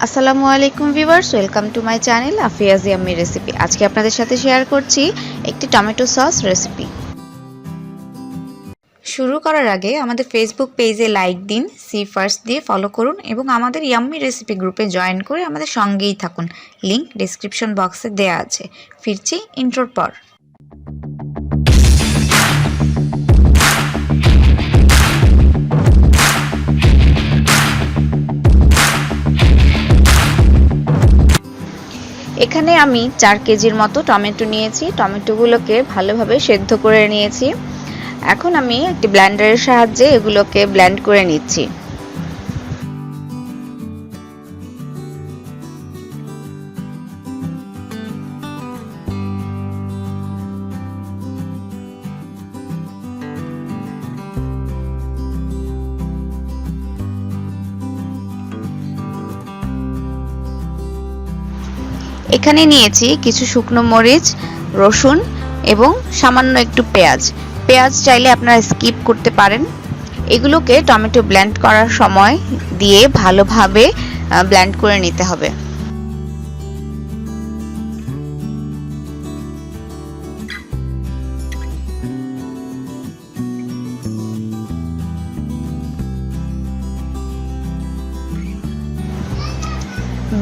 আসসালামু আলাইকুম viewers, welcome to my channel Afiaz yummy recipe. আজকে আপনাদের সাথে শেয়ার করছি একটি টমেটো সস রেসিপি। শুরু করার আগে আমাদের ফেসবুক পেজে লাইক দিন, সি ফার্স্ট দিয়ে ফলো করুন এবং আমাদের ইয়াম্মি রেসিপি গ্রুপে জয়েন করে আমাদের সঙ্গেই থাকুন। লিংক ডেসক্রিপশন বক্সে দেওয়া আছে। ফিরছি ইন্ট্রোর পর। এখানে আমি 4 কেজির মতো টমেটো নিয়েছি। টমেটোগুলোকে ভালোভাবে সেদ্ধ করে নিয়েছি। এখন আমি একটি ব্লেন্ডারের সাহায্যে এগুলোকে ব্লেন্ড করে নিচ্ছি। এখানে নিয়েছি কিছু শুকনো মরিচ, রসুন এবং সামান্য একটু পেঁয়াজ। পেঁয়াজ চাইলে আপনারা স্কিপ করতে পারেন। এগুলোকে টমেটো ব্লেন্ড করার সময় দিয়ে ভালোভাবে ব্লেন্ড করে নিতে হবে।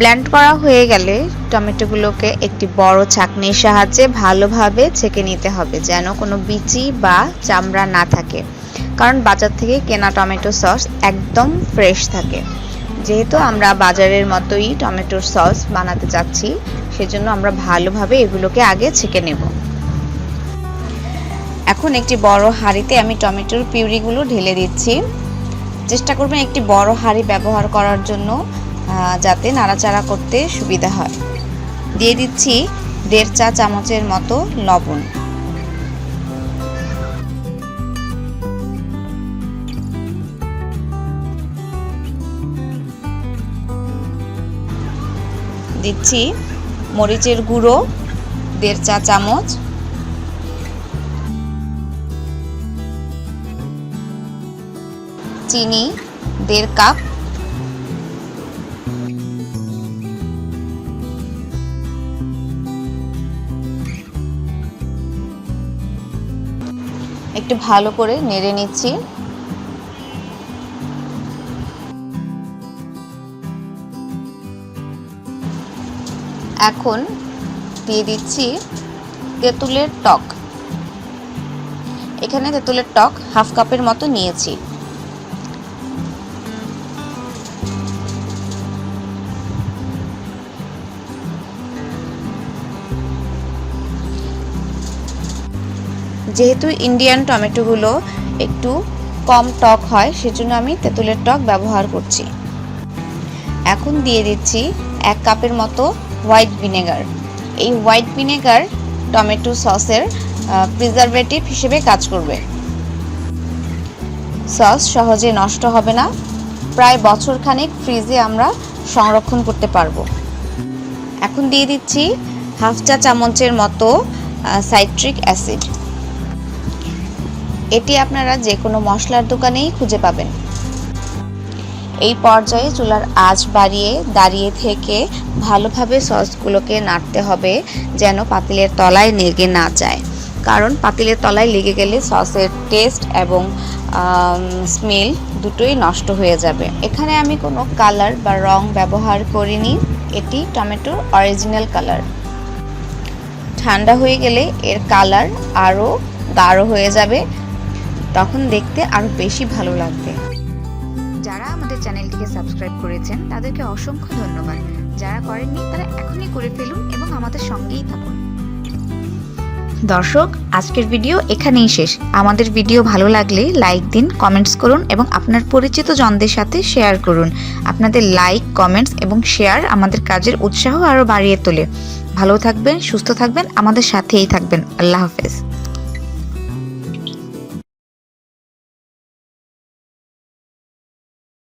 ব্লেন্ড করা হয়ে গেলে টমেটোগুলোকে একটি বড় ছাঁকনির সাহায্যে ভালোভাবে ছেঁকে নিতে হবে, যেন কোনো বিচি বা চামড়া না থাকে। কারণ বাজার থেকে কেনা টমেটো সস একদম ফ্রেশ থাকে। যেহেতু আমরা বাজারের মতোই টমেটোর সস বানাতে চাচ্ছি, সেজন্য আমরা ভালোভাবে এগুলোকে আগে ছেঁকে নেব। এখন একটি বড় হাঁড়িতে আমি টমেটোর পিউরিগুলো ঢেলে দিচ্ছি। চেষ্টা করবেন একটি বড় হাঁড়ি ব্যবহার করার জন্য, যাতে নাড়াচাড়া করতে সুবিধা হয়। দিয়ে দিচ্ছি 1.5 চা চামচের মতো লবণ। দিচ্ছি মরিচের গুঁড়ো 1.5 চা চামচ, চিনি 1.5 কাপ, একটু ভালো করে নেড়ে নিচ্ছি। এখন দিয়ে দিচ্ছি তেঁতুলের টক। এখানে তেঁতুলের টক 1/2 কাপের মতো নিয়েছি। যেহেতু ইন্ডিয়ান টমেটোগুলো একটু কম টক হয়, সেজন্য আমি তেঁতুলের টক ব্যবহার করছি। এখন দিয়ে দিচ্ছি 1 কাপের মতো হোয়াইট ভিনেগার। এই হোয়াইট ভিনেগার টমেটো সসের প্রিজারভেটিভ হিসেবে কাজ করবে। সস সহজে নষ্ট হবে না, প্রায় বছরখানেক ফ্রিজে আমরা সংরক্ষণ করতে পারবো। এখন দিয়ে দিচ্ছি 1/2 চা চামচের মতো সাইট্রিক অ্যাসিড। এটি আপনারা যে কোনো মশলার দোকানেই খুঁজে পাবেন। এই পর্যায়ে চুলার আঁচ বাড়িয়ে দাঁড়িয়ে থেকে ভালোভাবে সসগুলোকে নাড়তে হবে, যেন পাতিলের তলায় লেগে না যায়। কারণ পাতিলের তলায় লেগে গেলে সসের টেস্ট এবং স্মেল দুটোই নষ্ট হয়ে যাবে। এখানে আমি কোনো কালার বা রং ব্যবহার করিনি, এটি টমেটোর অরিজিনাল কালার। ঠান্ডা হয়ে গেলে এর কালার আরও গাঢ় হয়ে যাবে, তখন দেখতে আরো বেশি ভালো লাগবে। যারা আমাদের চ্যানেলটিকে সাবস্ক্রাইব করেছেন তাদেরকে অসংখ্য ধন্যবাদ। যারা করেননি তারা এখনই করে ফেলুন এবং আমাদের সঙ্গেই থাকুন। দর্শক, আজকের ভিডিও এখানেই শেষ। আমাদের ভিডিও ভালো লাগলে লাইক দিন, কমেন্টস করুন এবং আপনার পরিচিত জনদের সাথে শেয়ার করুন। আপনাদের লাইক, কমেন্টস এবং শেয়ার আমাদের কাজের উৎসাহ আরো বাড়িয়ে তোলে। ভালো থাকবেন, সুস্থ থাকবেন, আমাদের সাথেই থাকবেন। আল্লাহ হাফেজ।